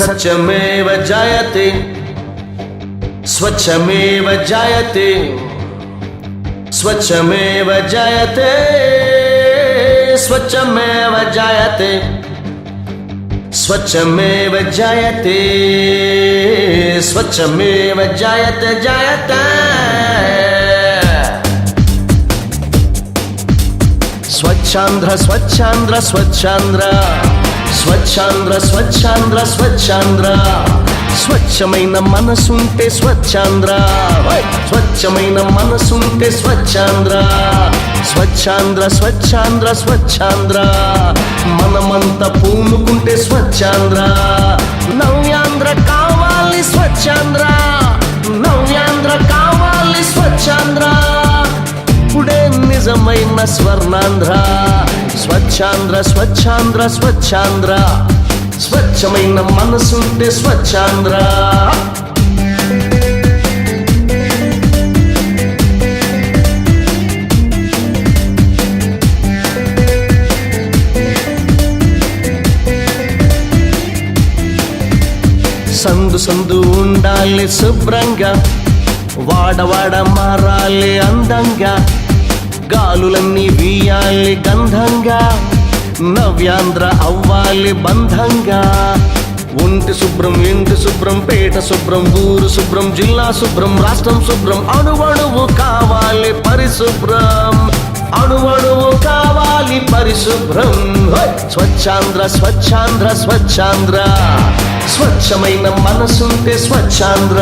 सत्यमेव जयते स्वच्छमेव जयते स्वच्छमेव जयते स्वच्छमेव जयते स्वच्छमेव जयते स्वच्छमेव जयते जयते स्वच्छांध्र स्वच्छांध्र स्वच्छांध्र स्वच्छांध्र स्वच्छांध्र स्वच्छांध्र స్వచ్ఛమైన మనసుంటే స్వచ్ఛాంధ్ర స్వచ్ఛమైన మనసుంటే స్వచ్ఛాంధ్ర స్వచ్ఛాంధ్ర స్వచ్ఛాంధ్ర స్వచ్ఛాంధ్ర మనమంతా పూనుకుంటే స్వచ్ఛాంధ్ర నవ్యాంధ్ర కావాలి స్వచ్ఛాంధ్ర నవ్యాంధ్ర కావాలి స్వచ్ఛాంధ్ర ఇప్పుడే నిజమైన స్వర్ణాంధ్ర స్వచ్ఛాంధ్ర స్వచ్ఛాంధ్ర స్వచ్ఛాంధ్ర స్వచ్ఛమైన మనసుంటే స్వచ్ఛాంధ్ర సందు సందు ఉండాలి శుభ్రంగా వాడవాడ మారాలి అందంగా గాలులన్నీ వీయాలి గంధంగా నవ్యాంధ్ర అవ్వాలి బంధంగా ఒంటి శుభ్రం ఇంటి శుభ్రం పేట శుభ్రం ఊరు శుభ్రం జిల్లా శుభ్రం రాష్ట్రం శుభ్రం అణువణువు కావాలి పరిశుభ్రం అణువణువు కావాలి పరిశుభ్రం స్వచ్ఛాంధ్ర స్వచ్ఛాంధ్ర స్వచ్ఛాంధ్ర స్వచ్ఛమైన మనసుంటే స్వచ్ఛాంధ్ర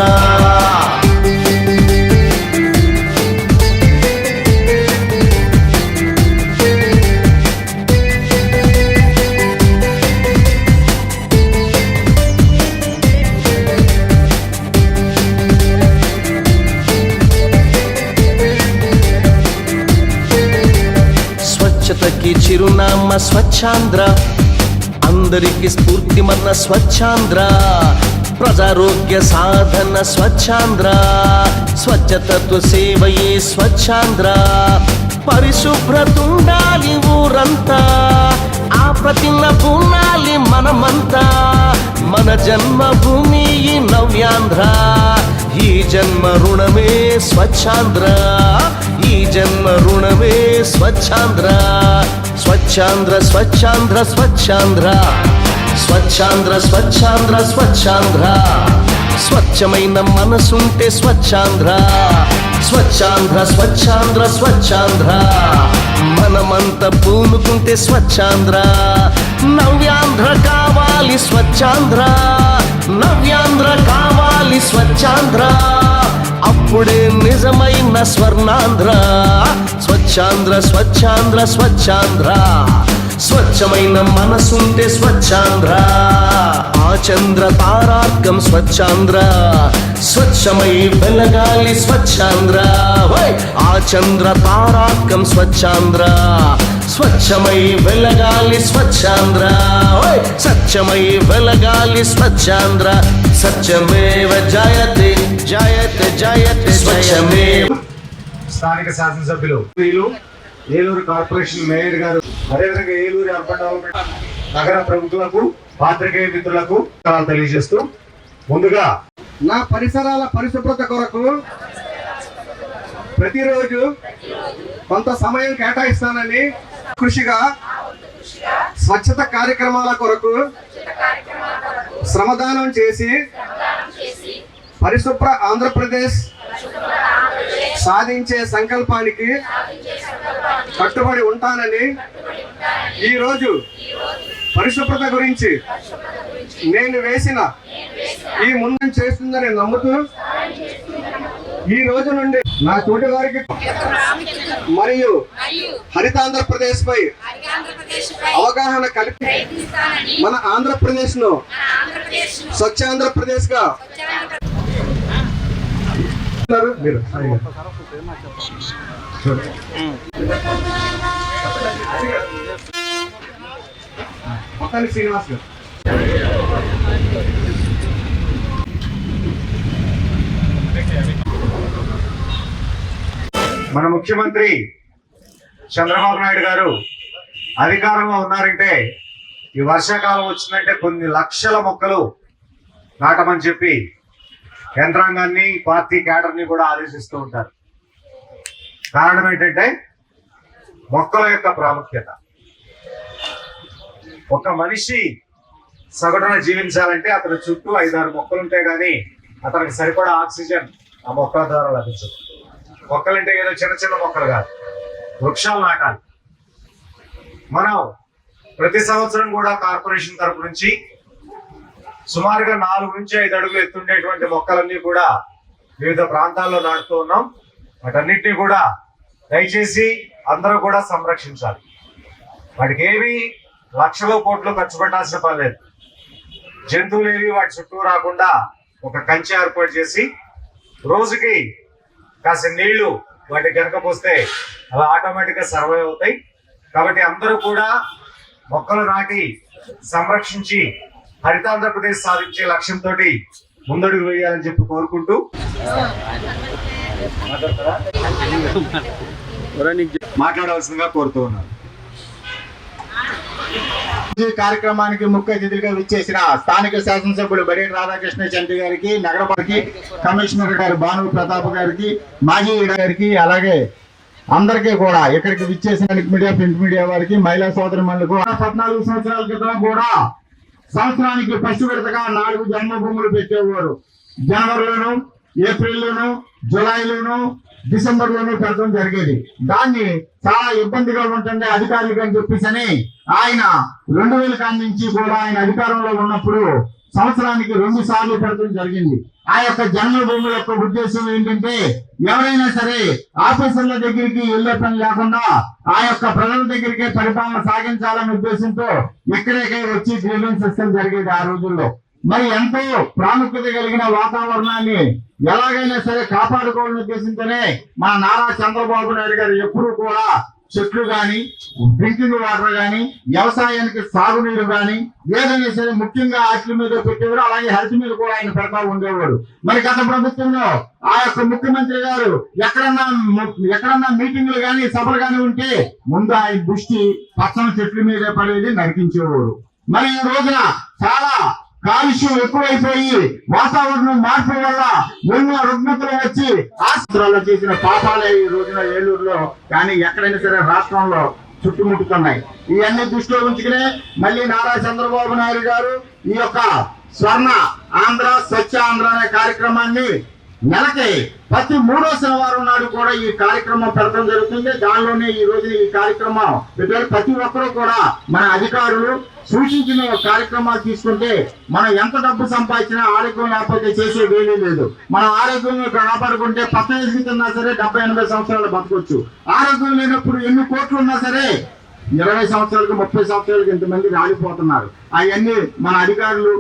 స్వచ్ఛతకి చిరునామా స్వచ్ఛాంధ్ర అందరికి స్ఫూర్తి మన స్వచ్ఛాంధ్ర ప్రజారోగ్య సాధన స్వచ్ఛాంధ్ర స్వచ్ఛతతో సేవయే స్వచ్ఛాంధ్ర పరిశుభ్రతుండాలి ఊరంతా ఆ ప్రతిన పూనాలి మనమంతా మన జన్మభూమి ఈ నవ్యాంధ్ర ఈ జన్మ రుణమే స్వచ్ఛాంధ్ర ఈ జన్మ రుణమే స్వచ్ఛాంధ్ర స్వచ్ఛాంధ్ర స్వచ్ఛాంధ్ర స్వచ్ఛాంధ్ర స్వచ్ఛాంధ్ర స్వచ్ఛాంధ్ర స్వచ్ఛాంధ్ర స్వచ్ఛమైన మనసుంటే స్వచ్ఛాంధ్ర స్వచ్ఛాంధ్ర స్వచ్ఛాంధ్ర స్వచ్ఛాంధ్ర మనమంతా పూనుకుంటే స్వచ్ఛాంధ్ర నవ్యాంధ్ర కావాలి స్వచ్ఛాంధ్ర నవ్యాంధ్ర కావాలి స్వచ్ఛాంధ్ర అప్పుడే నిజమైన స్వర్ణాంధ్ర స్వచ్ఛాంధ్ర స్వచ్ఛాంధ్ర స్వచ్ఛాంధ్ర స్వచ్ఛమైన మనసుంటే స్వచ్ఛాంధ్ర ఆ చంద్ర తారార్కం స్వచ్ఛాంధ్ర స్వచ్ఛమై వెలగాలి స్వచ్ఛాంధ్ర ఆ చంద్ర తారార్కం స్వచ్ఛాంధ్ర స్వచ్ఛమై వెలగాలి స్వచ్ఛాంధ్ర సత్యమై వెలగాలి స్వచ్ఛాంధ్ర సత్యమేవ జయతే జయతే జయతే స్వచ్ఛమేవ. స్థానిక శాసనసభ్యులు ఏలూరు కార్పొరేషన్ మేయర్ గారు అదేవిధంగా ఏలూరు అర్బన్ డెవలప్మెంట్ నగర ప్రముఖులకు పాత్రికేయ మిత్రులకు తెలియజేస్తూ ముందుగా నా పరిసరాల పరిశుభ్రత కొరకు ప్రతిరోజు కొంత సమయం కేటాయిస్తానని కృషిగా స్వచ్ఛత కార్యక్రమాల కొరకు శ్రమదానం చేసి పరిశుభ్ర ఆంధ్రప్రదేశ్ సాధించే సంకల్పానికి కట్టుబడి ఉంటానని ఈరోజు పరిశుభ్రత గురించి నేను వేసిన ఈ ముందు చేస్తుందని నమ్ముతూ ఈ రోజు నుండి నా తోటి వారికి మరియు హరితాంధ్రప్రదేశ్ పై అవగాహన కలిపి మన ఆంధ్రప్రదేశ్ ను స్వచ్ఛాంధ్రప్రదేశ్ గా మీరు శ్రీనివాస్ గారు మన ముఖ్యమంత్రి చంద్రబాబు నాయుడు గారు అధికారంలో ఉన్నారంటే ఈ వర్షాకాలం వచ్చిందంటే కొన్ని లక్షల మొక్కలు నాటమని చెప్పి యంత్రాంగాన్ని పార్టీ క్యాడర్ని కూడా ఆదేశిస్తూ ఉంటారు. కారణం ఏంటంటే మొక్కల యొక్క ప్రాముఖ్యత. ఒక మనిషి సగటున జీవించాలంటే అతని చుట్టూ 5-6 మొక్కలు ఉంటే గానీ అతనికి సరిపడా ఆక్సిజన్ ఆ మొక్కల ద్వారా లభించదు. మొక్కలంటే ఏదో చిన్న చిన్న మొక్కలు కాదు, వృక్షాలు నాటాలి. మనం ప్రతి సంవత్సరం కూడా కార్పొరేషన్ తరపు నుంచి సుమారుగా 4 నుంచి 5 అడుగులు ఎత్తుండేటువంటి మొక్కలన్నీ కూడా వివిధ ప్రాంతాల్లో నాటుతూ ఉన్నాం. వాటన్నిటినీ కూడా దయచేసి అందరూ కూడా సంరక్షించాలి. వాటికి ఏవి లక్షలు కోట్లు ఖర్చు పెట్టాల్సిన పని లేదు. జంతువులు ఏవి వాటి చుట్టూ రాకుండా ఒక కంచె ఏర్పాటు చేసి రోజుకి కాస్త నీళ్లు వాటి గనకపోస్తే అలా ఆటోమేటిక్ గా సర్వైవ్ అవుతాయి. కాబట్టి అందరూ కూడా మొక్కలు నాటి సంరక్షించి హరితాంధ్రప్రదేశ్ సాధించే లక్ష్యంతో ముందడుగు వేయాలని చెప్పి కోరుకుంటూ మాట్లాడవలసిందిగా కోరుతూ ఉన్నాను. ఈ కార్యక్రమానికి ముఖ్య అతిథులుగా విచ్చేసిన స్థానిక శాసనసభ్యులు బడేటి రాధాకృష్ణ చంటి గారికి, నగరపాలకి కమిషనర్ గారు భాను ప్రతాప్ గారికి, మాజీ గారికి, అలాగే అందరికీ కూడా ఇక్కడికి విచ్చేసిన మీడియా, ప్రింట్ మీడియా వారికి, మహిళా సోదరిమణులకు 14 సంవత్సరాల క్రితం కూడా సంవత్సరానికి ఫస్ట్ విడతగా 4 జన్మభూములు పెట్టేవారు. జనవరిలోను, ఏప్రిల్లోను, జులైలోను, డిసెంబర్లోను పెట్టడం జరిగేది. దాన్ని చాలా ఇబ్బందిగా ఉంటుంది అధికారులకు అని చెప్పేసి ఆయన 2000 కాడి నుంచి కూడా ఆయన అధికారంలో ఉన్నప్పుడు సంవత్సరానికి 2 సార్లు పెట్టడం జరిగింది. ఆ యొక్క జన్మభూమి యొక్క ఉద్దేశం ఏంటంటే ఎవరైనా సరే ఆఫీసర్ల దగ్గరికి వెళ్లే పని లేకుండా ఆ యొక్క ప్రజల దగ్గరికే పరిపాలన సాగించాలనే ఉద్దేశంతో ఇక్కడికే వచ్చి గ్రీవెన్స్ సిస్టమ్ జరిగేది ఆ రోజుల్లో. మరి ఎంతో ప్రాముఖ్యత కలిగిన వాతావరణాన్ని ఎలాగైనా సరే కాపాడుకోవాలనే ఉద్దేశంతోనే మన నారా చంద్రబాబు నాయుడు గారు ఎప్పుడూ కూడా చెట్లు గాని, డ్రింకింగ్ వాటర్ గాని, వ్యవసాయానికి సాగునీరు గాని ఏదైనా సరే ముఖ్యంగా వాటి మీద పెట్టేవారు. అలాగే హెల్త్ మీద కూడా ఆయన పెడతా ఉండేవాడు. మరి గత ప్రభుత్వంలో ఆ యొక్క ముఖ్యమంత్రి గారు ఎక్కడన్నా మీటింగ్లు గాని, సభలు గాని ఉంటే ముందు ఆయన దృష్టి పచ్చని చెట్ల మీదే పడేది, నడిపించేవాడు. మరి ఈ రోజున చాలా కాలుష్యం ఎక్కువైపోయి వాతావరణం మార్పు వల్ల ఎన్నో రుగ్మతలు వచ్చి ఆస్పత్రుల్లో చేసిన పాపాలే ఈ రోజున ఏలూరులో కానీ ఎక్కడైనా సరే రాష్ట్రంలో చుట్టుముట్టుతున్నాయి. ఇవన్నీ దృష్టిలో ఉంచుకునే మళ్ళీ నారా చంద్రబాబు నాయుడు గారు ఈ యొక్క స్వర్ణ ఆంధ్ర, స్వచ్ఛ ఆంధ్ర అనే కార్యక్రమాన్ని నెలకి ప్రతి 3వ శనివారం నాడు కూడా ఈ కార్యక్రమం పెడతాం జరుగుతుంది. దానిలోనే ఈ రోజు ఈ కార్యక్రమం ప్రతి ఒక్కరూ కూడా మన అధికారులు సూచించిన కార్యక్రమాలు తీసుకుంటే మనం ఎంత డబ్బు సంపాదించినా ఆరోగ్యం లేకపోతే చేసేది ఏమీ లేదు. మనం ఆరోగ్యం కాపాడుకుంటే 15 కన్నా సరే 70-80 సంవత్సరాలు బతకొచ్చు. ఆరోగ్యం లేనప్పుడు ఎన్ని కోట్లు ఉన్నా సరే 20 సంవత్సరాలకు 30 సంవత్సరాలకు ఇంతమంది రాలిపోతున్నారు. అవన్నీ మన అధికారులు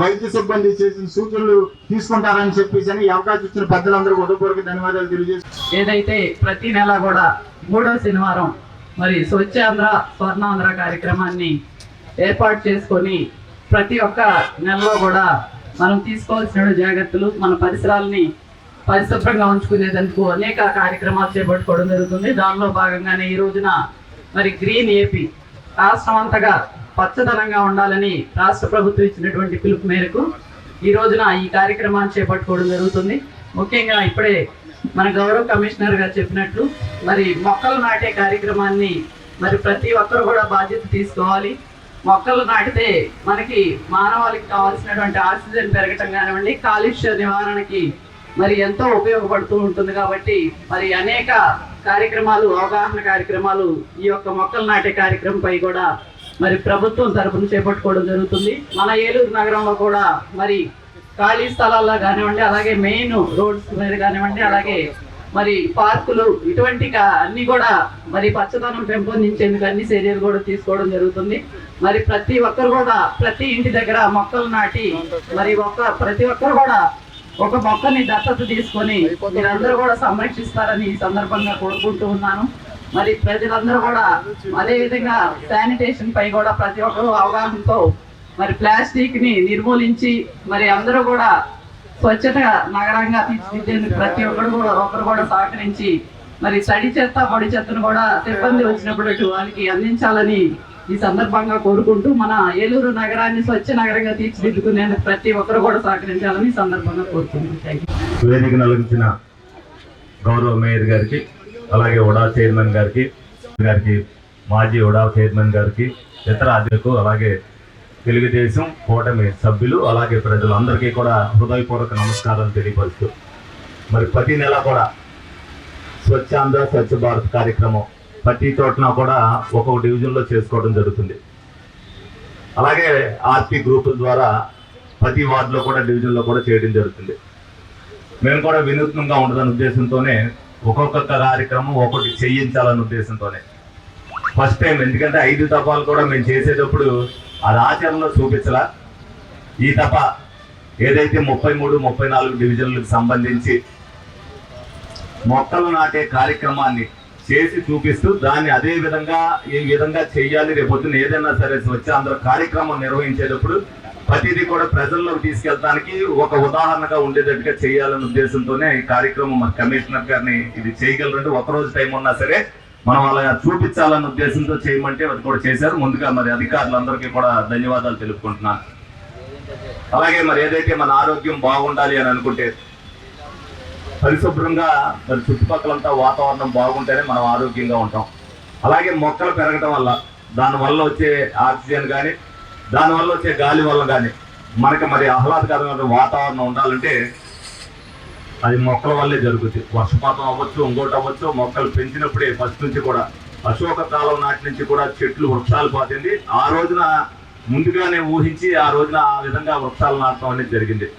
వైద్య సిబ్బంది చేసిన సూచనలు తీసుకుంటారని చెప్పేసి అవకాశం ఇచ్చిన పెద్దలందరూ ఉదయపూర్వక ధన్యవాదాలు తెలియజేస్తారు. ఏదైతే ప్రతి నెల కూడా 3వ శనివారం మరి స్వచ్ఛ ఆంధ్ర, స్వర్ణాంధ్ర కార్యక్రమాన్ని ఏర్పాటు చేసుకొని ప్రతి ఒక్క నెలలో కూడా మనం తీసుకోవాల్సిన జాగ్రత్తలు, మన పరిసరాలని పరిశుభ్రంగా ఉంచుకునేందుకు అనేక కార్యక్రమాలు చేపట్టుకోవడం జరుగుతుంది. దానిలో భాగంగానే ఈ రోజున మరి గ్రీన్ ఏపీ రాష్ట్రం అంతగా పచ్చదనంగా ఉండాలని రాష్ట్ర ప్రభుత్వం ఇచ్చినటువంటి పిలుపు మేరకు ఈ రోజున ఈ కార్యక్రమాన్ని చేపట్టుకోవడం జరుగుతుంది. ముఖ్యంగా ఇప్పుడే మన గౌరవ కమిషనర్ గారు చెప్పినట్లు మరి మొక్కలు నాటే కార్యక్రమాన్ని మరి ప్రతి ఒక్కరు కూడా బాధ్యత తీసుకోవాలి. మొక్కలు నాటితే మనకి మానవాళికి కావాల్సినటువంటి ఆక్సిజన్ పెరగటం కానివ్వండి, కాలుష్య నివారణకి మరి ఎంతో ఉపయోగపడుతూ ఉంటుంది. కాబట్టి మరి అనేక కార్యక్రమాలు, అవగాహన కార్యక్రమాలు ఈ యొక్క మొక్కలు నాటే కార్యక్రమంపై కూడా మరి ప్రభుత్వం తరఫున చేపట్టుకోవడం జరుగుతుంది. మన ఏలూరు నగరంలో కూడా మరి ఖాళీ స్థలాల్లో కానివ్వండి, అలాగే మెయిన్ రోడ్స్ మీద కానివ్వండి, అలాగే మరి పార్కులు, ఇటువంటి అన్ని కూడా మరి పచ్చదనం పెంపొందించేందుకు అన్ని చర్యలు కూడా తీసుకోవడం జరుగుతుంది. మరి ప్రతి ఒక్కరు కూడా ప్రతి ఇంటి దగ్గర మొక్కలు నాటి మరి ప్రతి ఒక్కరు కూడా ఒక మొక్కని దత్తత తీసుకొని మీరందరూ కూడా సంరక్షిస్తారని ఈ సందర్భంగా కోరుకుంటూ ఉన్నాను. మరి ప్రజలందరూ కూడా అదే విధంగా శానిటేషన్ పై కూడా ప్రతి ఒక్కరు అవగాహనతో మరి ప్లాస్టిక్ ని నిర్మూలించి మరి అందరూ కూడా స్వచ్ఛత నగరంగా తీర్చిదిద్దేందుకు ప్రతి ఒకరు కూడా సహకరించి మరి తడి చెత్త, పొడి చెత్తను కూడా సిబ్బంది వచ్చినప్పుడు వాళ్ళకి అందించాలని ఈ సందర్భంగా కోరుకుంటూ మన ఏలూరు నగరాన్ని స్వచ్ఛ నగరంగా తీర్చిదిద్దుకునేందుకు ప్రతి ఒక్కరు కూడా సహకరించాలని ఈ సందర్భంగా కోరుకుంటున్నాను. Thank you. వేదికను అలంకరించిన గౌరవ మేయర్ గారికి, అలాగే ఉడా చైర్మన్ గారికి, మాజీ ఉడా చైర్మన్ గారికి, ఇతర అధికారులకు, అలాగే తెలుగుదేశం కూటమి సభ్యులు, అలాగే ప్రజలందరికీ కూడా హృదయపూర్వక నమస్కారాలు తెలియపరుస్తూ, మరి ప్రతి నెల కూడా స్వచ్ఛ ఆంధ్ర స్వచ్ఛ భారత్ కార్యక్రమం ప్రతి చోటన కూడా ఒక్కొక్క డివిజన్లో చేసుకోవడం జరుగుతుంది. అలాగే ఆర్పీ గ్రూపుల ద్వారా ప్రతి వార్డులో కూడా డివిజన్లో కూడా చేయడం జరుగుతుంది. మేము కూడా వినూత్నంగా ఉండదన్న ఉద్దేశంతోనే ఒక్కొక్క కార్యక్రమం ఒక్కొక్కటి చేయించాలన్న ఉద్దేశంతోనే ఫస్ట్ టైం, ఎందుకంటే 5 తపాలు కూడా మేము చేసేటప్పుడు అది ఆచరణలో చూపించలా. ఈ తప ఏదైతే 33, 34 డివిజన్లకు సంబంధించి మొక్కలు నాటే కార్యక్రమాన్ని చేసి చూపిస్తూ దాన్ని అదే విధంగా ఈ విధంగా చెయ్యాలి, రేపొద్దున ఏదైనా సరే స్వచ్ఛ ఆంధ్ర కార్యక్రమం నిర్వహించేటప్పుడు ప్రతిదీ కూడా ప్రజల్లోకి తీసుకెళ్ళడానికి ఒక ఉదాహరణగా ఉండేటట్టుగా చేయాలనే ఉద్దేశంతోనే ఈ కార్యక్రమం మన కమిషనర్ గారిని ఇది చేయగలరంటే ఒకరోజు టైం ఉన్నా సరే మనం అలా చూపించాలన్న ఉద్దేశంతో చేయమంటే అది కూడా చేశారు. ముందుగా మరి అధికారులందరికీ కూడా ధన్యవాదాలు తెలుపుకుంటున్నాను. అలాగే మరి ఏదైతే మన ఆరోగ్యం బాగుండాలి అని అనుకుంటే పరిశుభ్రంగా మరి చుట్టుపక్కలంతా వాతావరణం బాగుంటేనే మనం ఆరోగ్యంగా ఉంటాం. అలాగే మొక్కలు పెరగడం వల్ల దానివల్ల వచ్చే ఆక్సిజన్ కానీ దానివల్ల వచ్చే గాలి వల్ల కానీ మనకి మరి ఆహ్లాదకరమైన వాతావరణం ఉండాలంటే అది మొక్కల వల్లే జరుగుతుంది. వర్షపాతం అవ్వచ్చు, ఇంకోటి అవ్వచ్చు, మొక్కలు పెంచినప్పుడే ఫస్ట్ నుంచి కూడా అశోక కాలం నాటి నుంచి కూడా చెట్లు వృక్షాలు పాతింది. ఆ రోజున ముందుగానే ఊహించి ఆ రోజున ఆ విధంగా వృక్షాలు నాటడం అనేది జరిగింది.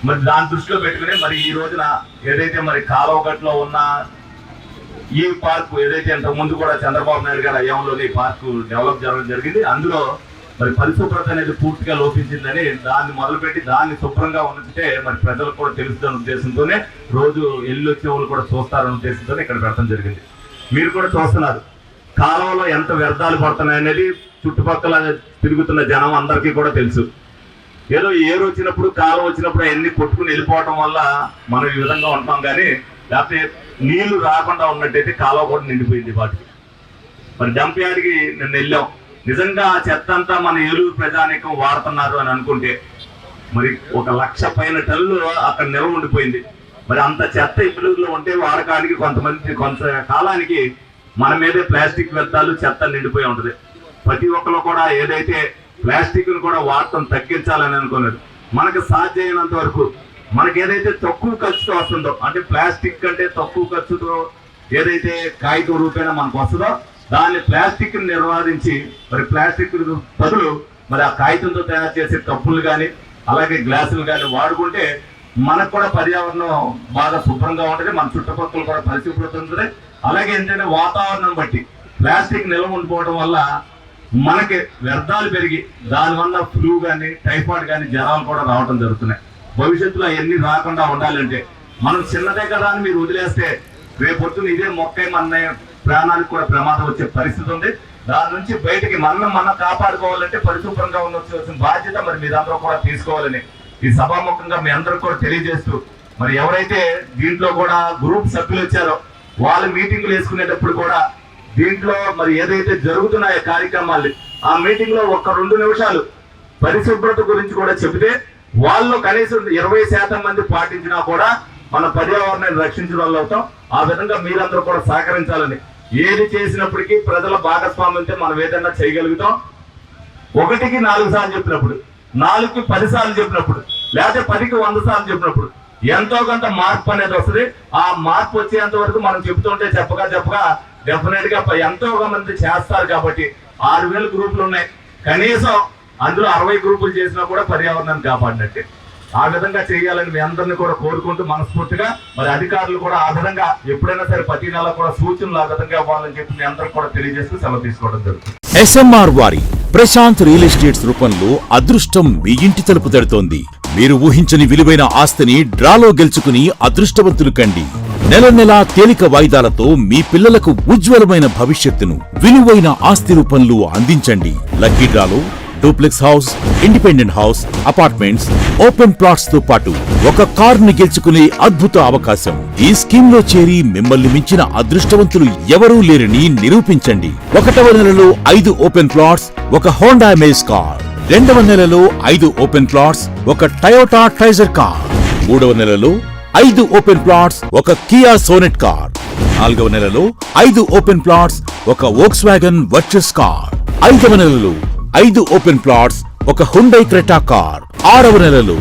మరి దాని దృష్టిలో పెట్టుకుని మరి ఈ రోజున ఏదైతే మరి కాలువగట్లో ఉన్న ఈ పార్కు ఏదైతే ఇంతకు ముందు కూడా చంద్రబాబు నాయుడు గారి హయాంలోనే ఈ పార్కు డెవలప్ జరగడం జరిగింది. అందులో మరి పరిశుభ్రత అనేది పూర్తిగా లోపించిందని దాన్ని మొదలుపెట్టి దాన్ని శుభ్రంగా ఉంచితే మరి ప్రజలకు కూడా తెలుస్తుందన్న ఉద్దేశంతోనే రోజు ఎల్లు వచ్చే వాళ్ళు కూడా చూస్తారన్న ఉద్దేశంతోనే ఇక్కడ పెట్టడం జరిగింది. మీరు కూడా చూస్తున్నారు కాలువలో ఎంత వ్యర్థాలు పడుతున్నాయనేది చుట్టుపక్కల తిరుగుతున్న జనం అందరికీ కూడా తెలుసు. ఏదో ఏరు వచ్చినప్పుడు కాలం వచ్చినప్పుడు అవన్నీ కొట్టుకుని వెళ్ళిపోవటం వల్ల మనం ఈ విధంగా ఉంటాం, కానీ లేకపోతే నీళ్లు రాకుండా ఉన్నట్టయితే కాలువ కూడా నిండిపోయింది వాటికి. మరి డంప్ యార్డ్కి నిన్న వెళ్ళాం. నిజంగా ఆ చెత్త అంతా మన ఏలూరు ప్రజానీకం వాడుతున్నారు అని అనుకుంటే మరి 1,00,000 పైన టన్నులు అక్కడ నిల్వ ఉండిపోయింది. మరి అంత చెత్త ఏలూరులో ఉంటే వాడకానికి కొంత కాలానికి మన మీదే ప్లాస్టిక్ వ్యర్థాలు చెత్త నిండిపోయి ఉంటుంది. ప్రతి ఒక్కరు కూడా ఏదైతే ప్లాస్టిక్ ను కూడా వాడటం తగ్గించాలని అనుకున్నారు. మనకు సాధ్యమైనంత వరకు మనకి ఏదైతే తక్కువ ఖర్చుతో వస్తుందో, అంటే ప్లాస్టిక్ కంటే తక్కువ ఖర్చుతో ఏదైతే కాగితం రూపేణా మనకు వస్తుందో దాన్ని ప్లాస్టిక్ ని నిర్వహించి మరి ప్లాస్టిక్ బదులు మరి ఆ కాగితంతో తయారు చేసే కప్పులు కానీ అలాగే గ్లాసులు కానీ వాడుకుంటే మనకు కూడా పర్యావరణం బాగా శుభ్రంగా ఉంటుంది, మన చుట్టుపక్కల కూడా పరిశుభ్రత ఉంటుంది. అలాగే ఏంటంటే వాతావరణం బట్టి ప్లాస్టిక్ నిల్వ ఉండిపోవడం వల్ల మనకి వ్యర్థాలు పెరిగి దానివల్ల ఫ్లూ కానీ టైఫాయిడ్ కానీ జ్వరాలు కూడా రావడం జరుగుతున్నాయి. భవిష్యత్తులో అవన్నీ రాకుండా ఉండాలంటే మనం చిన్నదే కదా అని మీరు వదిలేస్తే రేపొద్దున ఇదే మొక్క మన ప్రాణానికి కూడా ప్రమాదం వచ్చే పరిస్థితి ఉంది. దాని నుంచి బయటికి మనం కాపాడుకోవాలంటే పరిశుభ్రంగా ఉండవలసిన బాధ్యత మరి మీరందరూ కూడా తీసుకోవాలని ఈ సభాముఖంగా మీ అందరూ కూడా తెలియజేస్తూ, మరి ఎవరైతే దీంట్లో కూడా గ్రూప్ సభ్యులు వచ్చారో వాళ్ళు మీటింగులు వేసుకునేటప్పుడు కూడా దీంట్లో మరి ఏదైతే జరుగుతున్నాయో కార్యక్రమాలు ఆ మీటింగ్ లో 1-2 నిమిషాలు పరిశుభ్రత గురించి కూడా చెబితే వాళ్ళు కనీసం 20% మంది పాటించినా కూడా మన పర్యావరణాన్ని రక్షించిన వాళ్ళు అవుతాం. ఆ విధంగా మీరందరూ కూడా సహకరించాలని, ఏది చేసినప్పటికీ ప్రజల భాగస్వామ్యంతో మనం ఏదైనా చేయగలుగుతాం. 1కి 4 సార్లు చెప్పినప్పుడు, 4కి 10 సార్లు చెప్పినప్పుడు, లేకపోతే 10కి 100 సార్లు చెప్పినప్పుడు ఎంతో కొంత మార్పు అనేది వస్తుంది. ఆ మార్పు వచ్చేంత వరకు మనం చెప్తుంటే చెప్పగా డెఫినెట్ గా ఎంతో మంది చేస్తారు. కాబట్టి 6,000 గ్రూపులు ఉన్నాయి. కనీసం అందులో 60 గ్రూపులు చేసినా కూడా పర్యావరణాన్ని కాపాడినట్టే. ఆ విధంగా చేయాలని మీ అందరినీ కూడా కోరుకుంటూ మనస్ఫూర్తిగా మరి అధికారులు కూడా ఆ విధంగా ఎప్పుడైనా సరే ప్రతి నెల కూడా సూచనలు ఆ విధంగా ఇవ్వాలని చెప్పి మీ అందరికి కూడా తెలియజేస్తూ సెలవు తీసుకోవడం జరుగుతుంది. ఎస్ఎంఆర్ వారి ప్రశాంత్ రియల్ ఎస్టేట్స్ రూపంలో అదృష్టం మీ ఇంటి తలుపు తడుతోంది. మీరు ఊహించని విలువైన ఆస్తిని డ్రాలో గెలుచుకుని అదృష్టవంతులు కండి. నెల నెలా తేలిక వాయిదాలతో మీ పిల్లలకు ఉజ్వలమైన భవిష్యత్తును విలువైన ఆస్తి రూపంలో అందించండి. లక్కీ డ్రాలో duplex house, independent house, apartments, open plots తో పాటు ఒక కార్ ని గెలుచుకునే అద్భుత అవకాశం. ఈ స్కీమ్ లో చేరి మిమ్మల్ని మించిన అదృష్టవంతులు ఎవరూ లేరని నిరూపించండి. 1వ నెలలో 5 ఓపెన్ ప్లాట్స్, ఒక హోండా అమేజ్ కార్. 2వ నెలలో 5 ఓపెన్ ప్లాట్స్, ఒక టయోటా ట్రైజర్ కార్. 3వ నెలలో 5 ఓపెన్ ప్లాట్స్, ఒక కియా సోనెట్ కార్. 4వ నెలలో 5 ఓపెన్ ప్లాట్స్, ఒక వోక్స్వాగన్ వర్చస్ కార్. 5వ నెలలో 5 ఓపెన్ ప్లాట్స్, ఒక హుండై క్రెటా కార్. 6వ నెలలో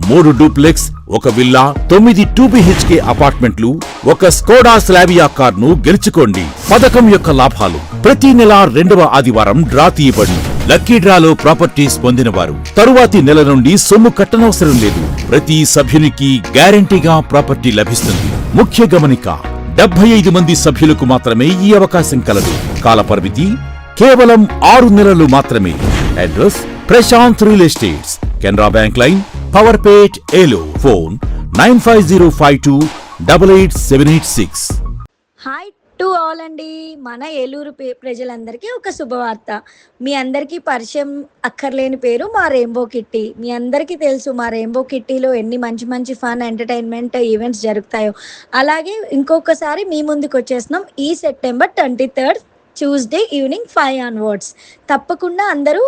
3 డూప్లెక్స్, ఒక విల్లా, 9 2BHK అపార్ట్మెంట్లు, ఒక స్కోడా స్లావియా కార్ ను గెలుచుకోండి. పథకం యొక్క లాభాలు: ప్రతి నెల 2వ ఆదివారం డ్రా తీయబడును. లక్కీ డ్రాలో ప్రాపర్టీస్ పొందినవారు తరువాతి నెల నుండి సొమ్ము కట్టనవసరం లేదు. ప్రతి సభ్యునికి గ్యారంటీగా ప్రాపర్టీ లభిస్తుంది. ముఖ్య గమనిక: 75 మంది సభ్యులకు మాత్రమే ఈ అవకాశం కలదు. కాల పరిమితి కేవలం 6 నెలలు మాత్రమే. Address: Prashant real estates, Canara bank line, Powerpet, Eluru. Phone 9505288786. Hi to all అండి. మన ఏలూరు ప్రజలందరికీ ఒక శుభవార్త. మీ అందరికీ పరిచయం అక్కర్లేని పేరు మా రెయిన్బో కిట్టి. మీ అందరికీ తెలుసు మా రెయిన్బో కిట్టీలో ఎన్ని మంచి మంచి ఫన్ ఎంటర్టైన్మెంట్ ఈవెంట్స్ జరుగుతాయో. అలాగే ఇంకొకసారి మీ ముందుకు వచ్చేస్తున్నాం ఈ September 23rd Tuesday evening 5 onwards. తప్పకుండా అందరూ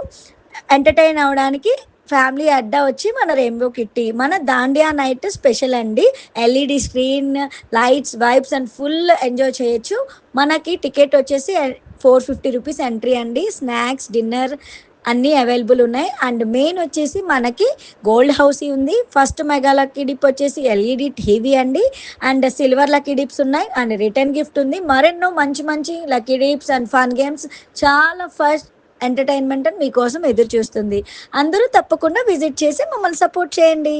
ఎంటర్టైన్ అవడానికి ఫ్యామిలీ అడ్డా వచ్చి మన రెయిన్బో కిట్టి. మన దాండియా నైట్ స్పెషల్ అండి. LED screen, lights, vibes and full enjoy చేయొచ్చు. మనకి టికెట్ వచ్చేసి 450 రూపీస్ ఎంట్రీ అండి. స్నాక్స్, డిన్నర్ అన్నీ అవైలబుల్ ఉన్నాయి. అండ్ మెయిన్ వచ్చేసి మనకి గోల్డ్ హౌస్ ఉంది. ఫస్ట్ మెగా లక్కీ డిప్ వచ్చేసి LED టీవీ అండి. అండ్ సిల్వర్ లక్కీ డిప్స్ ఉన్నాయి. అండ్ రిటర్న్ గిఫ్ట్ ఉంది. మరెన్నో మంచి మంచి lucky dips and fun games, చాలా ఫస్ట్ ఎంటర్టైన్మెంట్ మీకోసం ఎదురు చూస్తుంది. అందరూ తప్పకుండా విజిట్ చేసి మమ్మల్ని సపోర్ట్ చేయండి.